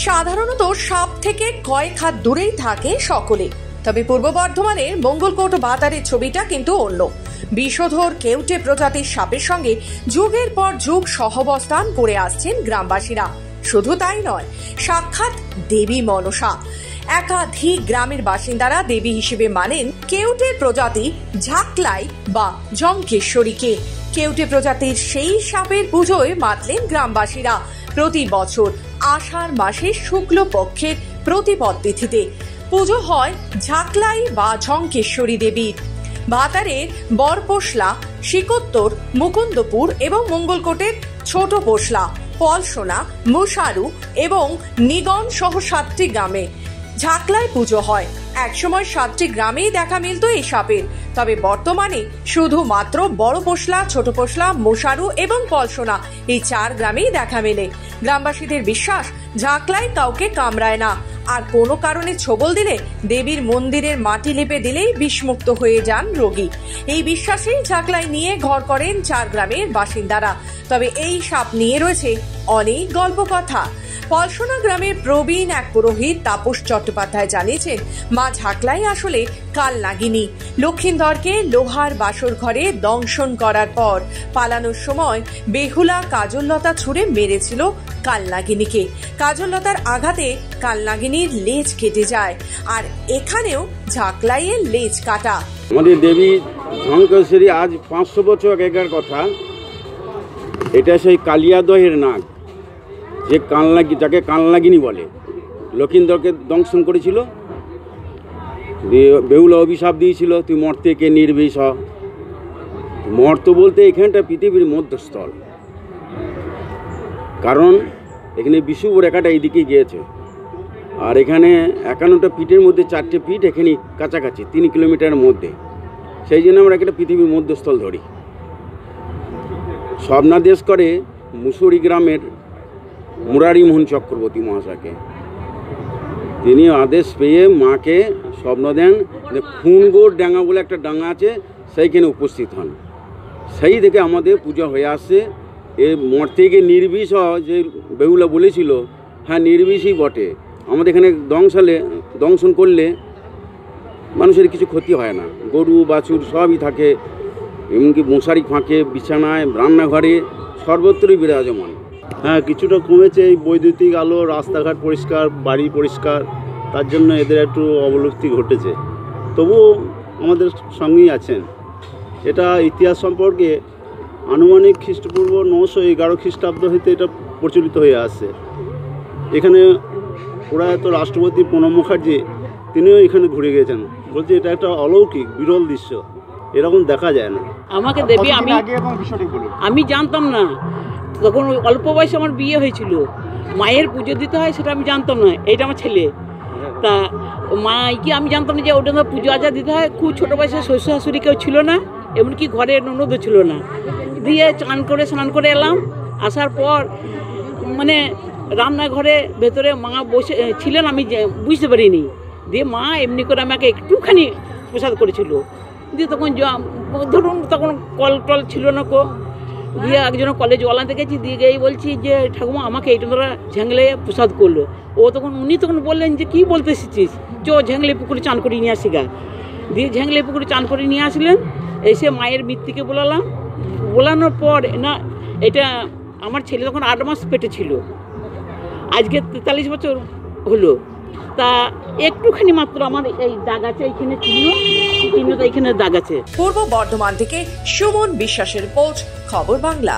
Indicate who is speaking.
Speaker 1: সাধারণত সাপ থেকে কয়েক হাত দূরেই থাকে সকলে, তবে পূর্ব বর্ধমানের মঙ্গলকোট ভাতারের ছবিটা কিন্তু অন্য। বিষধর কেউটে প্রজাতির সাপের সঙ্গে যুগের পর যুগ সহাবস্থান করে আসছেন গ্রামবাসীরা। শুধু তাই নয়, সাক্ষাৎ দেবী মনসা। একাধিক গ্রামের বাসিন্দারা দেবী হিসেবে মানেন কেউটের প্রজাতি ঝাকলাই বা জঙ্কেশ্বরীকে। কেউটে প্রজাতির সেই সাপের পুজোয় মাতলেন গ্রামবাসীরা প্রতি বছর আষাঢ় মাসের শুক্লপক্ষের প্রতিপদ তিথিতে। পুজো হয় ঝাকলাই বা ঝঙ্কেশ্বরী দেবীর। ভাতারের বরপোশলা, শিকোত্তর, মুকুন্দপুর এবং মঙ্গলকোটের ছোট পোশলা, পলসোনা, মুসারু এবং নিগন সহ 7টি গ্রামে ঝাকলাই পুজো হয়। একসময় 7টি গ্রামেই দেখা মিলত এই সাপের, তবে বর্তমানে শুধুমাত্র বড় পোশলা, ছোট পোশলা, মুসারু এবং পলসোনা এই 4 গ্রামেই দেখা মেলে। গ্রামবাসীদের বিশ্বাস, ঝাকলাই কাউকে কামড়ায় না, আর কোনো কারণে ছোবল দিলে দেবীর মন্দিরের মাটি লেপে দিলেই বিষমুক্ত হয়ে যান রোগী। এই বিশ্বাসেই ঝাকলাই নিয়ে ঘর করেন 4 গ্রামের বাসিন্দারা। তবে এই সাপ নিয়ে রয়েছে অনেক গল্প কথা। পলসোনা গ্রামের প্রবীণ এক পুরোহিত তাপস চট্টোপাধ্যায় জানিয়েছেন, মা ঝাকলাই আসলে কালনাগিনী। লক্ষিন্দরকে লোহার বাসর ঘরে দংশন করার পর পালানোর সময় বেহুলা কাজললতা ছুঁড়ে মেরেছিল কালনাগিনীকে। কাজললতার আঘাতে কালনাগিনীর লেজ কেটে যায়, আর এখানেও ঝাকলাইয়ের লেজ কাটা।
Speaker 2: আমাদের দেবী ঝঙ্কেশ্বরী আজ 500 বছর আগেকার কথা। এটা সেই কালিয়াদহের নাগ, যে যাকে কালনাগিনী বলে। লক্ষিন্দরকে দংশন করেছিল, বেহুলা অভিশাপ দিয়েছিল, তুই মর্তে কে নির্বিষ। মর্ত বলতে এখানটা পৃথিবীর মধ্যস্থল, কারণ এখানে বিষুব রেখাটা এইদিকে গিয়েছে, আর এখানে 51টা পিঠের মধ্যে 4টে পিঠ এখানে কাছাকাছি 3 কিলোমিটারের মধ্যে। সেই জন্য আমরা একটা পৃথিবীর মধ্যস্থল ধরি। স্বপ্নাদেশ করে মুসুরি গ্রামের মুরারি মোহন চক্রবর্তী মহাশয়কে। তিনি আদেশ পেয়ে মাকে স্বপ্ন দেন যে খুনগোড় ডাঙ্গা বলে একটা ডাঙ্গা আছে, সেইখানে উপস্থিত হন। সেই থেকে আমাদের পূজা হয়ে আসছে। এ মর্তেকে নির্বিষ যে বেহুলা বলেছিল, হ্যাঁ নির্বিষই বটে। আমাদের এখানে দংশন করলে মানুষের কিছু ক্ষতি হয় না, গরু বাছুর সবই থাকে, এমনকি মশারি ফাঁকে, বিছানায়, রান্নাঘরে সর্বত্রই বিরাজমান।
Speaker 3: হ্যাঁ, কিছুটা কমেছে। এই বৈদ্যুতিক আলো, রাস্তাঘাট পরিষ্কার, বাড়ি পরিষ্কার, তার জন্য এদের একটু অবলুপ্তি ঘটেছে। তবুও আমাদের সঙ্গেই আছেন। এটা ইতিহাস সম্পর্কে আনুমানিক খ্রিস্টপূর্ব 911 খ্রিস্টাব্দ হইতে এটা প্রচলিত হয়ে আসছে। এখানে প্রয়াত রাষ্ট্রপতি প্রণব মুখার্জি তিনিও এখানে ঘুরে গেছেন, বলছে এটা একটা অলৌকিক বিরল দৃশ্য, এরকম দেখা যায় না।
Speaker 4: আমাকে দেবী আমি জানতাম না, তখন অল্প বয়সে আমার বিয়ে হয়েছিল। মায়ের পুজো দিতে হয় সেটা আমি জানতাম না। এইটা আমার ছেলে, তা মাইকে আমি জানতাম না যে ওটা পুজো আজা দিতে হয়। খুব ছোটো বয়সে শ্বশুর শাশুড়ি কেউ ছিল না, এমনকি ঘরে ননদও ছিল না। দিয়ে স্নান করে এলাম। আসার পর মানে রান্নাঘরে ভেতরে মা বসে ছিলেন, আমি বুঝতে পারিনি। দিয়ে মা এমনি করে আমাকে একটুখানি প্রসাদ করেছিল। দিয়ে তখন ধরুন তখন কল টল ছিল না কো। দিয়ে একজনের কলেজ জল আনতে গেছি, দিয়ে গিয়ে বলছি যে ঠাকুমা আমাকে এইটা তোরা ঝাংলে প্রসাদ করলো। উনি তখন বললেন যে কী বলতে এসেছিস, ঝাংলে পুকুরে চান করে নিয়ে আসি গা। দিয়ে ঝাংলে পুকুরে চান করে নিয়ে আসলেন। এসে মায়ের মৃত্যুকে বলানোর পর না, এটা আমার ছেলে তখন 8 মাস পেটে ছিল, আজকে 43 বছর হলো। তা একটুখানি মাত্র আমার এই দাগ আছে, এইখানে চিহ্নটা এইখানে দাগ আছে।
Speaker 1: পূর্ব বর্ধমান থেকে সুমন বিশ্বাসের রিপোর্ট, খবর বাংলা।